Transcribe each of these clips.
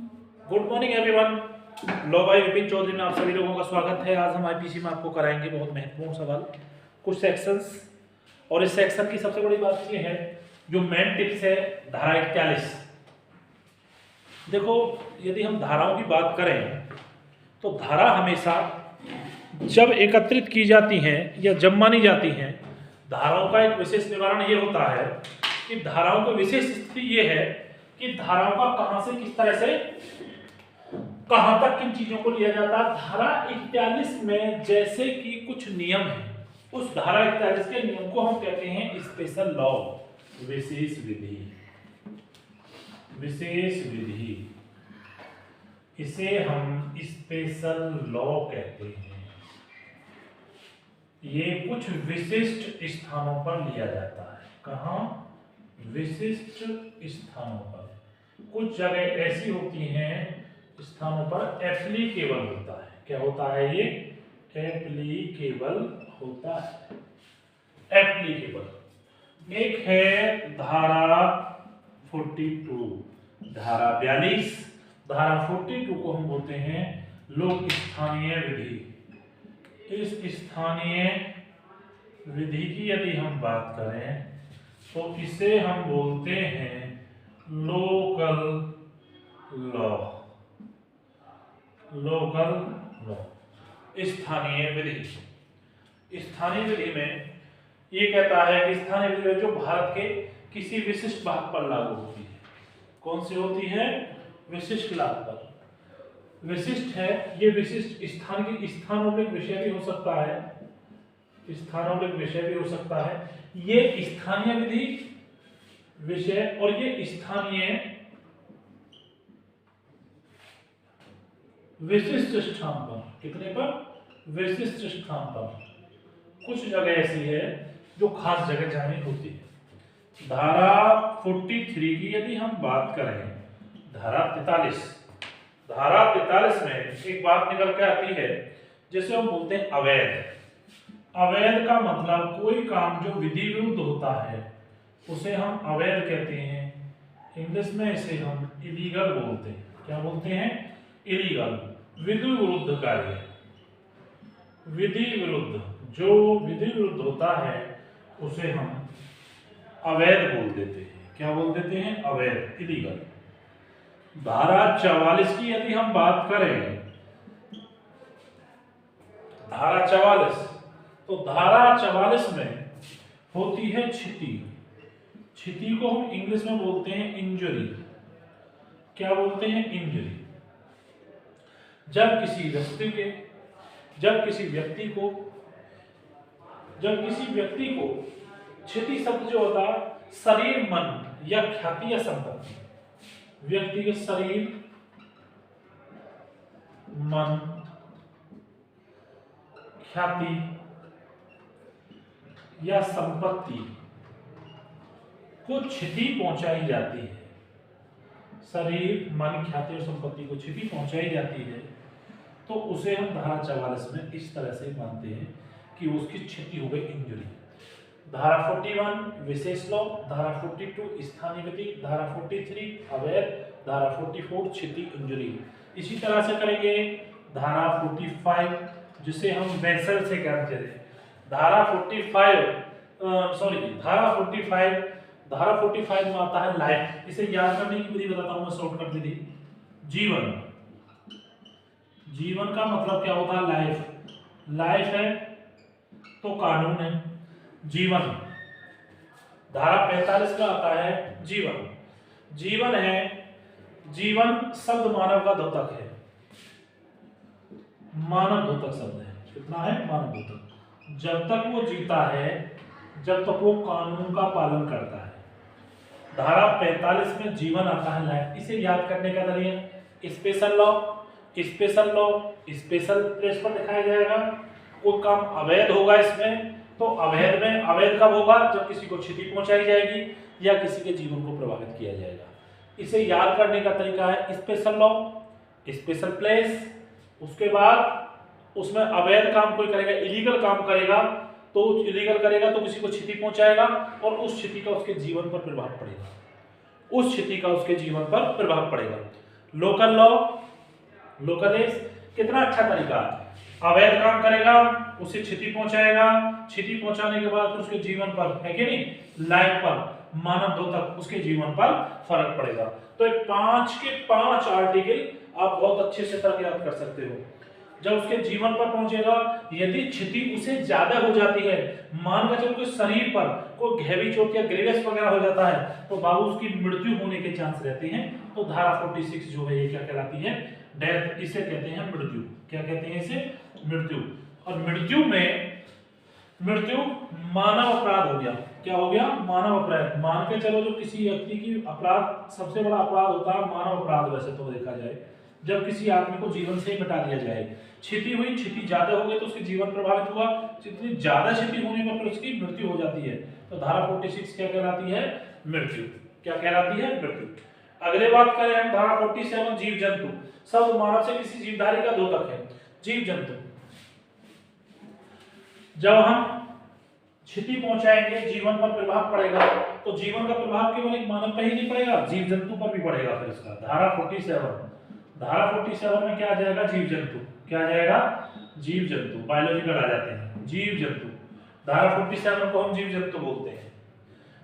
Good morning everyone. लो भाई विपिन चौधरी में आप सभी लोगों का स्वागत है। आज हम आईपीसी में आपको कराएंगे बहुत महत्वपूर्ण सवाल, कुछ सेक्शंस। और इस सेक्शन की सबसे बड़ी बात ये है, जो मेन टिप्स है धारा 41। देखो, यदि हम धाराओं की बात करें तो धारा हमेशा जब एकत्रित की जाती हैं या जब मानी जाती हैं, धाराओं का एक विशेष निवारण ये होता है कि धाराओं की विशेष स्थिति ये है कि धाराओं का कहां से किस तरह से कहां तक किन चीजों को लिया जाता है। धारा 41 में जैसे कि कुछ नियम है, उस धारा 41 के नियम को हम कहते हैं स्पेशल लॉ, विशेष विधि। विशेष विधि, इसे हम स्पेशल लॉ कहते हैं। ये कुछ विशिष्ट स्थानों पर लिया जाता है। कहां? विशिष्ट स्थानों पर। कुछ जगह ऐसी होती हैं स्थानों पर एप्लीकेबल होता है। क्या होता है? ये एप्लीकेबल होता है। एप्लीकेबल एक है धारा 42, धारा 42, धारा 42 को हम बोलते हैं लोक स्थानीय विधि। इस स्थानीय विधि की यदि हम बात करें तो इसे हम बोलते हैं लोकल लॉ। लोकल लॉ, स्थानीय विधि। स्थानीय विधि में ये कहता है कि स्थानीय विधि जो भारत के किसी विशिष्ट भाग पर लागू होती है। कौन सी होती है? विशिष्ट लाभ पर। विशिष्ट है, ये विशिष्ट स्थान की स्थानोविक विषय भी हो सकता है, स्थानोविक विषय भी हो सकता है। ये स्थानीय विधि विषय और ये स्थानीय विशिष्ट स्थान पर। कितने पर? विशिष्ट स्थान पर। कुछ जगह ऐसी है जो खास जगह जानी होती है। धारा 43 की यदि हम बात करें, धारा 43, धारा 43 में एक बात निकल के आती है जिसे हम बोलते हैं अवैध। अवैध का मतलब कोई काम जो विधि विरुद्ध होता है उसे हम अवैध कहते हैं। इंग्लिश में इसे हम इलीगल बोलते हैं। क्या बोलते हैं? इलीगल, विधि विरुद्ध कार्य। विधि विरुद्ध, जो विधि विरुद्ध होता है उसे हम अवैध बोल देते हैं। क्या बोल देते हैं? अवैध, इलीगल। धारा 44 की यदि हम बात करें, धारा 44, तो धारा 44 में होती है क्षति। क्षति को हम इंग्लिश में बोलते हैं इंजरी। क्या बोलते हैं? इंजरी। जब किसी व्यक्ति को क्षति शब्द जो होता है शरीर, मन या ख्याति या संपत्ति, व्यक्ति के शरीर, मन, ख्याति या संपत्ति को क्षति पहुंचाई जाती है। शरीर, मन, ख्याति और संपत्ति को क्षति पहुंचाई जाती है तो उसे हम धारा 44 में इस तरह से मानते हैं कि उसकी क्षति हो गई, इंजरी। धारा 41 विशेष लॉ, धारा 42 स्थानीय विधि, धारा 43 अवैध, धारा 44 क्षति, इंजरी। इसी तरह से करेंगे धारा 45 जिसे हम वेसल से कहते हैं। धारा 45 में आता है लाइफ। इसे याद करने की विधि बताता हूं मैं, शॉर्टकट विधि। जीवन, जीवन का मतलब क्या होता है? लाइफ। लाइफ है तो कानून है, जीवन। धारा 45 का आता है जीवन। जीवन है, जीवन शब्द मानव का द्योतक है, मानव द्योतक शब्द है। कितना है? मानव द्योतक। जब तक वो जीता है, जब तक वो कानून का पालन करता है। धारा 45 में जीवन आता है, लाइफ। इसे याद करने का तरीका special law. Special law special place पर दिखाया जाएगा। कोई काम अवैध होगा इसमें तो अवैध में, अवैध कब होगा? जब किसी को क्षति पहुंचाई जाएगी या किसी के जीवन को प्रभावित किया जाएगा। इसे याद करने का तरीका है स्पेशल लॉ, स्पेशल प्लेस। उसके बाद उसमें अवैध काम कोई करेगा, इलीगल काम करेगा तो इलीगल करेगा तो किसी को क्षति पहुंचाएगा और उस क्षति का उसके जीवन पर प्रभाव पड़ेगा। उस क्षति का उसके जीवन पर प्रभाव पड़ेगा। लोकल लॉ, लोकल एज कितना अच्छा तरीका, अवैध काम करेगा उसे क्षति पहुंचाएगा, क्षति पहुंचाने के बाद फिर उसके जीवन पर, है कि नहीं, लाइफ पर, मानव दो तक उसके जीवन पर फर्क पड़ेगा। तो 5 के 5 आर्टिकल आप बहुत अच्छे से तक याद कर सकते हो। जब उसके जीवन पर पहुंचेगा, यदि क्षति उसे ज्यादा हो जाती है, मान कर चलो कोई शरीर पर कोई गहरी चोट या ग्रेवेस वगैरह हो जाता है, तो बाबू उसकी मृत्यु होने के चांस रहते हैं। तो धारा 46 जो है ये क्या कहलाती है, डेथ, इसे कहते हैं मृत्यु। क्या कहते हैं इसे, मृत्यु। और मृत्यु मानव अपराध हो गया। क्या हो गया, मानव अपराध। मान के चलो जो किसी व्यक्ति की अपराध, सबसे बड़ा अपराध होता है मानव अपराध वैसे तो देखा जाए, जब किसी आदमी को जीवन से ही मिटा दिया जाए। क्षति हुई, क्षति ज्यादा हो गई तो उसकी जीवन प्रभावित हुआ, जितनी ज्यादा क्षति होने पर फिर उसकी मृत्यु हो जाती है। तो धारा 46 क्या कहलाती है, मृत्यु। क्या कहलाती है, मृत्यु। अगले बात करें हम धारा 47 जीव जंतु। सब मानव से किसी जीवधारी का द्योतक है। जीव जंतु, जब हम क्षति पहुंचाएंगे, जीवन पर प्रभाव पड़ेगा, तो जीवन का प्रभाव केवल एक मानव पर ही नहीं पड़ेगा, जीव जंतु पर भी पड़ेगा। फिर इसका धारा 47 में क्या आ जाएगा, जीव जंतु। क्या आ जाएगा, जीव जंतु। बायोलॉजिकल आ जाते हैं जीव जंतु। धारा 47 को हम जीव जंतु बोलते हैं।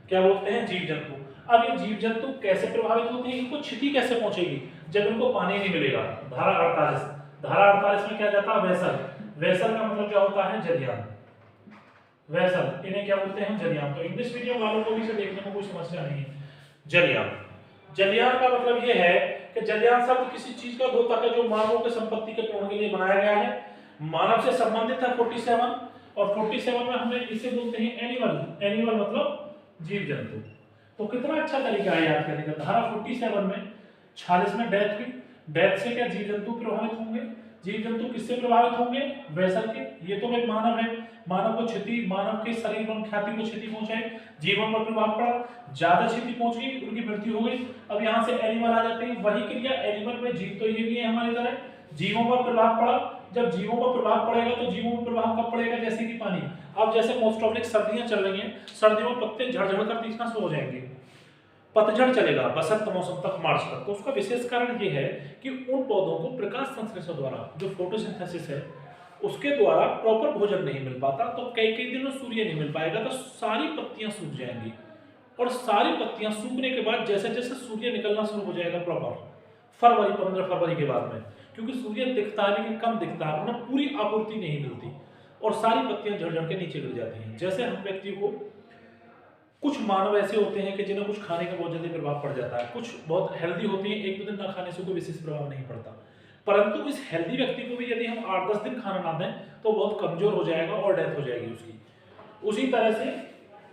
क्या बोलते हैं, जीव जंतु। अब ये जीव जंतु कैसे प्रभावित होते हैं, इनको क्षति कैसे पहुंचेगी, जब इनको पानी नहीं मिलेगा। धारा 48 में क्या जाता है, वेसल। वेसल का मतलब क्या होता है, जलयान। वेसल, इन्हें क्या बोलते हैं, जलयान। तो इंग्लिश मीडियम वालों को भी इसे देखने में कोई समस्या नहीं है। जलयान, जलयान का मतलब ये है कि जलयान शब्द किसी चीज का द्योतक है जो मानवों के संपत्ति के पूर्ण के लिए बनाया गया है, मानव से संबंधित है 47। और 47 में हमें इसे बोलते हैं एनिमल। एनिमल मतलब जीव जंतु। तो कितना अच्छा तरीका है याद करने का। धारा 47 में 46 में डेथ हुई, डेथ से क्या जीव जंतु प्रभावित होंगे। जीव जंतु किससे प्रभावित होंगे, वेसल के। ये तो एक मानव है, मानव को क्षति, मानव के शरीर और ख्याति को क्षति पहुंचाए, जीवन पर प्रभाव पड़ा, ज्यादा क्षति पहुंच गई, उनकी मृत्यु हो गई। अब यहाँ से एनिमल आ जाते हैं, वही क्रिया एनिमल में, जीव तो ये भी है हमारी तरह, जीवों पर प्रभाव पड़ा। जब जीवों पर प्रभाव पड़ेगा तो जीवों पर प्रभाव कब पड़ेगा, जैसे कि पानी। अब जैसे मोस्ट ऑफ सर्दियां चल रही हैं, सर्दियों में पत्ते झड़ कर दिखना शुरू हो जाएंगे, पतझड़ चलेगा बसंत मौसम तक, मार्च तक। तो उसका विशेष कारण ये है कि उन पौधों को प्रकाश संश्लेषण द्वारा, जो फोटोसिंथेसिस है, उसके द्वारा प्रॉपर भोजन नहीं मिल पाता। तो कई कई दिनों सूर्य नहीं मिल पाएगा, तो सारी पत्तियां सूख जाएंगी। और सारी पत्तियां सूखने के बाद जैसे जैसे सूर्य निकलना शुरू हो जाएगा प्रॉपर फरवरी, 15 फरवरी के बाद में, क्योंकि सूर्य दिखता है लेकिन कम दिखता है, उन्हें पूरी आपूर्ति नहीं मिलती और सारी पत्तियां झड़ झड़ के नीचे गिर जाती हैं। जैसे हम व्यक्ति को, कुछ मानव ऐसे होते हैं कि जिन्हें कुछ खाने का बहुत जल्दी प्रभाव पड़ जाता है, कुछ बहुत हेल्दी होते हैं, एक दो दिन ना खाने से कोई विशेष प्रभाव नहीं पड़ता। परंतु इस हेल्दी व्यक्ति को भी यदि हम 8-10 दिन खाना ना दें तो बहुत कमजोर हो जाएगा और डेथ हो जाएगी उसकी। उसी तरह से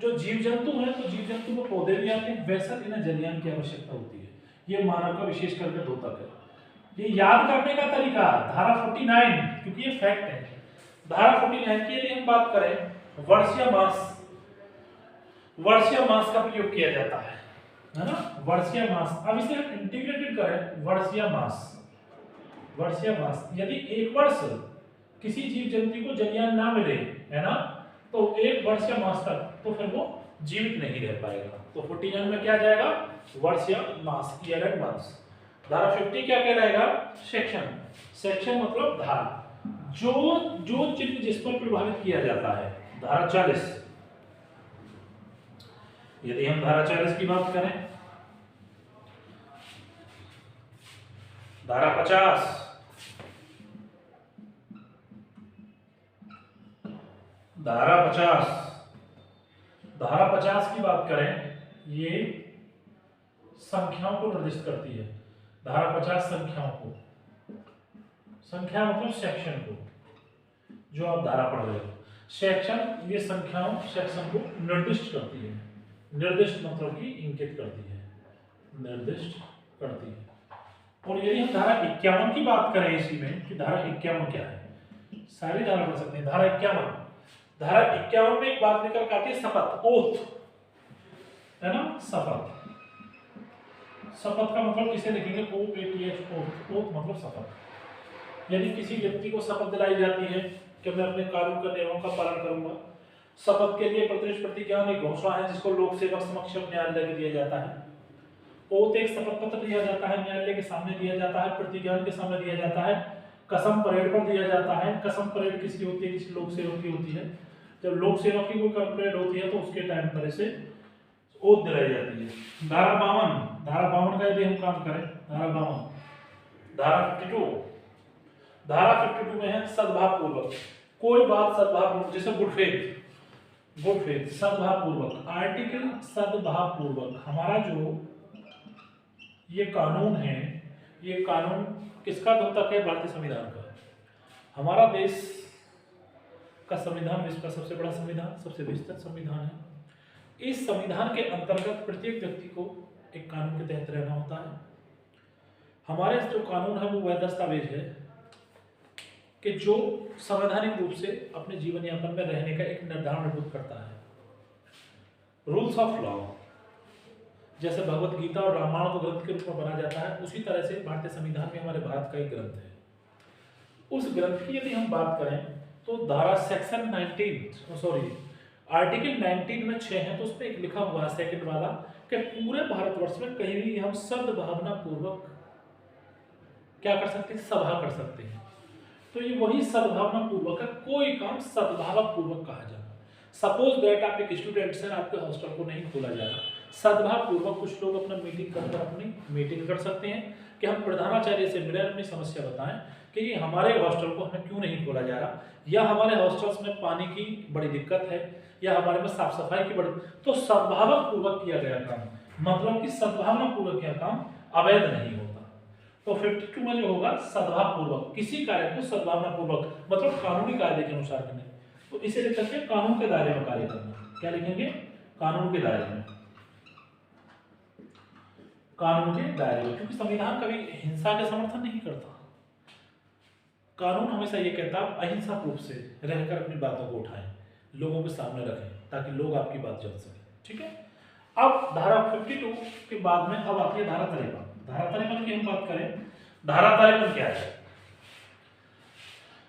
जो जीव जंतु हैं, तो जीव जंतु में पौधे भी आते हैं, वैसा इन्हें जलयान की आवश्यकता होती है। ये मानव का विशेष करके द्योतक है। ये याद करने का तरीका धारा 49, क्योंकि ये फैक्ट है। धारा 49 की यदि हम बात करें, वर्षीय मास, वर्षीय मास का प्रयोग किया जाता है ना, वर्षीय मास। अब इसे हम इंटीग्रेटेड करें, वर्षीय मास, वर्षीय मास। यदि एक वर्ष किसी जीव जंतु को जलयान ना मिले, है ना, तो 1 वर्षीय मास तक तो फिर वो जीवित नहीं रह पाएगा। तो 49 में क्या जाएगा, वर्षीय मास, ईयर एंड मंथ्स। धारा 50 क्या कहलाएगा, सेक्शन। सेक्शन मतलब धारा, जो चिन्ह जिस पर प्रभावित किया जाता है। धारा 40, यदि हम धारा 40 की बात करें, धारा 50, धारा 50, धारा 50 की बात करें, ये संख्याओं को निर्दिष्ट करती है। धारा 50 संख्याओं को, संख्या मतलब सेक्शन को, जो आप धारा पढ़ रहे हो। सेक्शन ये संख्याओं, सेक्शन को निर्दिष्ट करती है। निर्दिष्ट मतलब कि इंगित करती है, निर्दिष्ट करती है। और यदि हम धारा 51 की बात करें इसी में, कि धारा 51 क्या है, सारी धारा पढ़ सकते हैं। धारा 51, धारा 51 में एक बात निकल के आती है, शपथ, ओथ, है ना, शपथ। शपथ का मतलब किसे लिखेंगे, OATH, ओथ। ओथ मतलब शपथ। यदि किसी व्यक्ति को शपथ दिलाई जाती है कि मैं अपने कानून का नियमों का पालन करूंगा, शपथ के लिए प्रतिज्ञा एक घोषणा है जिसको लोक सेवक समक्ष न्यायालय में दिया जाता है। ओथ एक शपथ पत्र दिया जाता है, न्यायालय के सामने दिया जाता है, प्रतिज्ञान के सामने दिया जाता है, कसम परेड पर दिया जाता है। कसम परेड किसकी होती है? किसी लोक सेवक की होती है। जब लोक सेवक की कोई परेड होती है तो उसके टाइम पर इसे ओथ दिलाई जाती है। धारा 52 का यदि हम काम करें, धारा 52, धारा 52 में है सद्भाव पूर्वक, कोई बात सद्भाव पूर्वक, जैसे गुड फेथ सद्भाव पूर्वक, आर्टिकल सद्भाव पूर्वक। हमारा जो ये कानून है, ये कानून किसका द्योतक है? भारतीय संविधान का। हमारा देश का संविधान विश्व का सबसे बड़ा संविधान, सबसे विस्तृत संविधान है। इस संविधान के अंतर्गत प्रत्येक व्यक्ति को एक कानून के तहत रहना होता है। हमारे जो कानून है वो वह दस्तावेज है कि जो संवैधानिक रूप से अपने जीवन यापन में रहने का एक निर्धारण करता है। रूल्स ऑफ लॉ, जैसे भगवत गीता और रामायण को ग्रंथ के रूप में बना जाता है, उसी तरह से भारतीय संविधान में हमारे भारत का एक ग्रंथ है। उस ग्रंथ की यदि हम बात करें तो धारा सेक्शन 19 आर्टिकल 19 में 6 है, तो उसमें एक लिखा हुआ है सेकंड वाला कि पूरे भारतवर्ष में कहीं भी हम सद्भावना पूर्वक क्या कर सकते हैं? सभा कर सकते हैं। तो ये वही सद्भावना पूर्वक है, कोई काम सद्भाव पूर्वक कहा जाए। सपोज दैट आप एक स्टूडेंट हैं, आपके हॉस्टल को नहीं खोला जा रहा, सद्भाव पूर्वक कुछ लोग अपना मीटिंग करकर अपनी मीटिंग कर सकते हैं कि हम प्रधानाचार्य से मिले, अपनी समस्या बताएं कि ये हमारे हॉस्टल को हमें क्यों नहीं खोला जा रहा, या हमारे हॉस्टल्स में पानी की बड़ी दिक्कत है, या हमारे में साफ सफाई की बड़ी, तो सद्भाव पूर्वक किया गया काम, मतलब कि सद्भावना पूर्वक किया काम अवैध नहीं होता। तो 52 में जो होगा सद्भाव पूर्वक, किसी कार्य को सद्भावना पूर्वक, मतलब कानूनी कायदे के अनुसार करने, तो इसे लिख सकते हैं कानून के दायरे में कार्य करना। क्या लिखेंगे? कानून के दायरे में, कानून के दायरे में, क्योंकि संविधान कभी हिंसा का समर्थन नहीं करता। कानून हमेशा ये कहता है अहिंसक रूप से रहकर अपनी बातों को उठाएं, लोगों के सामने रखें, ताकि लोग आपकी बात जान सकें। ठीक है, अब धारा 52 के बाद में अब आती है धारा 53। धारा 53 की हम बात करें, धारा 53 क्या है?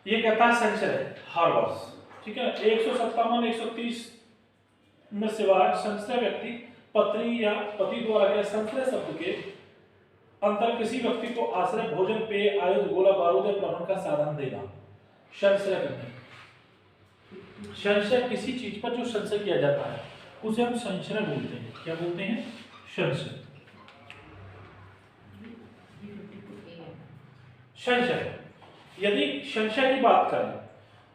ये कहता है संशय हर वर्ष, ठीक है, 157 130 में सिवाय संशय व्यक्ति पत्नी या पति द्वारा के संशय शब्द के अंतर किसी व्यक्ति को आश्रय, भोजन, पेय, आयुध, गोला बारूद या प्रबंध का साधन देना। संशय करना, संशय किसी चीज पर जो संशय किया जाता है उसे हम संशय बोलते हैं। क्या बोलते हैं? संशय। संशय, यदि संशय की बात करें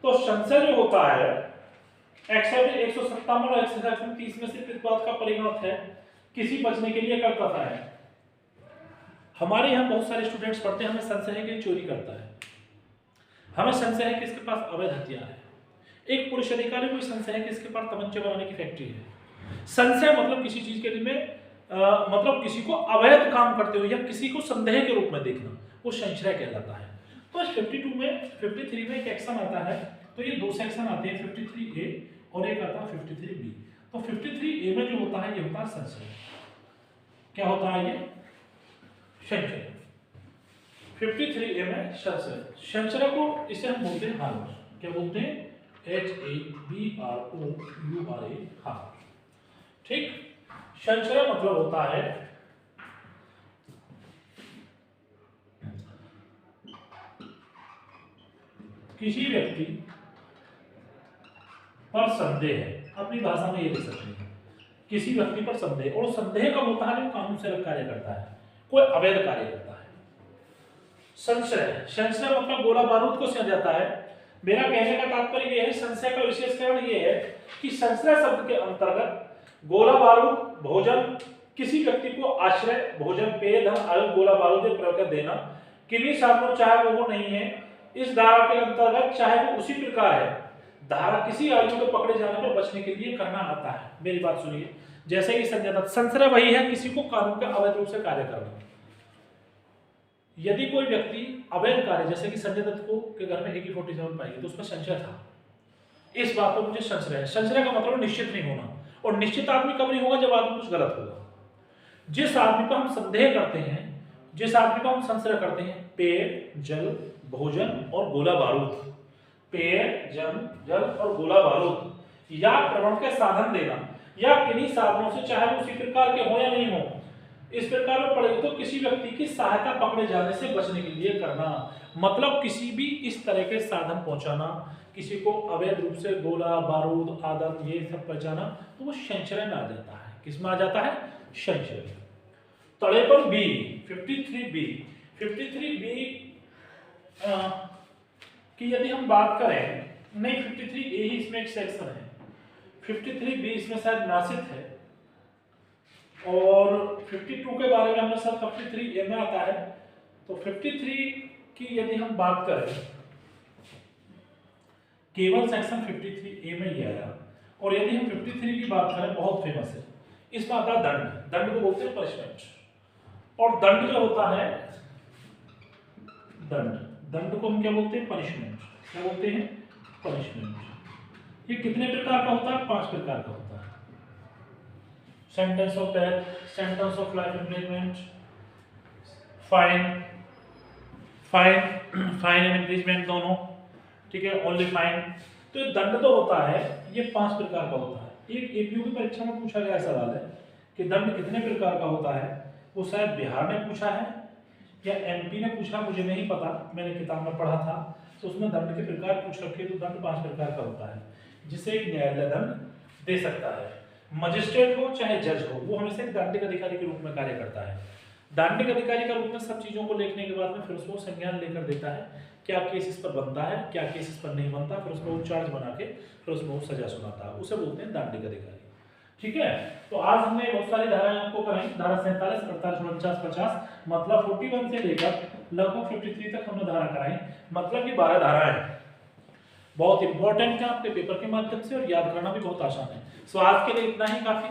तो संशय जो होता है एक्सेप्ट 157 और 130 में से प्रतिपाद का परिगणित है, किसी बचने के लिए करता है। हमारे यहाँ बहुत सारे स्टूडेंट्स पढ़ते हैं, हमें संशय है कि चोरी करता है, हमें संशय है कि इसके पास अवैध हथियार है। एक पुलिस अधिकारी को संशय है कि इसके पास तमंचे बनाने की फैक्ट्री है। संशय मतलब किसी चीज के लिए मतलब किसी को अवैध काम करते हुए या किसी को संदेह के रूप में देखना, वो संशय कहलाता है। तो 52 में 53 में एक एक्शन आता है, तो ये दो सेक्शन आते हैं, 53A और एक आता है 53B। तो 53A में जो होता है ये होता है संशय। क्या होता है? ये संशय। 53A में संशय, संशय को इसे हम बोलते हैं हार्म। क्या बोलते हैं? HABROURA, harm. ठीक, संशय मतलब होता है किसी व्यक्ति पर संदेह है, अपनी भाषा में ये लिख सकते हैं, किसी व्यक्ति पर संदेह, और संदेह कब होता है? जो कानून से अलग कार्य करता है, कोई अवैध कार्य करता है। संशय, संशय मतलब गोला बारूद को समझ जाता है। मेरा कहने का तात्पर्य यह है, संशय का विशेषकरण यह है कि संशय शब्द के अंतर्गत गोला बारूद, भोजन, किसी व्यक्ति को आश्रय, भोजन, पेय, धन, आयुध, गोला बारूद प्रयोग देना, किन्हीं साधनों चाहे वो नहीं है इस धारा के अंतर्गत, चाहे वो उसी प्रकार है, धारा किसी आयु को पकड़े जाने पर बचने के लिए करना आता है। मेरी बात सुनिए, जैसे कि संजय दत्त, संशय वही है किसी को कानून के अवैध रूप से कार्य करना। यदि कोई व्यक्ति अवैध कार्य, जैसे कि संजय दत्त को के घर में AK-47 पाई तो उसमें संशय था, इस बात पर मुझे संशय है। संशय का मतलब निश्चित नहीं होना, और निश्चित आदमी कब नहीं होगा? जब आदमी कुछ गलत होगा। जिस आदमी पर हम संदेह करते हैं, जिस आदमी पर हम संशय करते हैं, पेय, जल, भोजन और गोला बारूद, पेय, जल और गोला बारूद, या प्रवण के साधन देना, या किन्हीं साधनों से, चाहे उसी प्रकार के हो या नहीं हो, इस प्रकार में पढ़ेंगे तो किसी व्यक्ति की सहायता पकड़े जाने से बचने के लिए करना, मतलब किसी भी इस तरह के साधन पहुंचाना, किसी को अवैध रूप से गोला बारूद आदत ये सब पहुंचाना, तो वो संचरण में आ जाता है। किस में आ जाता है? संचरण। तड़ेपन बी 53 बी 53 बी कि यदि हम बात करें, नहीं 53 ए ही इसमें एक सेक्शन है, 53 बी इसमें शायद नासित है, और 52 के बारे में हमने सब 53 ए में आता है। तो 53 की यदि हम बात करें, केवल सेक्शन 53 ए में ही आया, और यदि हम 53 की बात करें, बहुत फेमस है, इसमें आता है दंड। दंड को बोलते हैं पनिशमेंट, और दंड जो होता है दंड को हम क्या बोलते हैं? पनिशमेंट। क्या बोलते हैं? पनिशमेंट। ये कितने प्रकार का होता है? 5 प्रकार का होता है। Sentence of death, sentence of life imprisonment, fine and imprisonment दोनों, ठीक है, ओनली फाइन। तो ये दंड तो होता है, ये 5 प्रकार का होता है। एक एपीयू की परीक्षा में पूछा गया सवाल है कि दंड कितने प्रकार का होता है, वो शायद बिहार ने पूछा है या एमपी ने पूछा, मुझे नहीं पता, मैंने किताब में पढ़ा था। तो उसमें दंड के प्रकार पूछ रखे, तो दंड 5 प्रकार का होता है, जिसे एक न्यायालय दंड दे सकता है। मजिस्ट्रेट हो चाहे जज हो, वो हमेशा एक दंडिक अधिकारी के रूप में कार्य करता है। दंडिक अधिकारी का रूप में सब चीजों को लिखने के बाद में फिर उसको संज्ञान लेकर देता है, क्या केस इस पर बनता है, क्या केस इस पर नहीं बनता, फिर उसको चार्ज बना के फिर उसको सजा सुनाता है, उसे बोलते हैं दंडिक अधिकारी। ठीक है, तो आज हमने बहुत सारी धाराएं आपको कराई, धारा 47, 48, 49, 50, मतलब 41 से लेकर लगभग 53 तक हमने धारा कराई, मतलब कि 12 धाराएं हैं। बहुत इंपॉर्टेंट है आपके पेपर के माध्यम से, और याद करना भी बहुत आसान है। सो आज के लिए इतना ही काफी।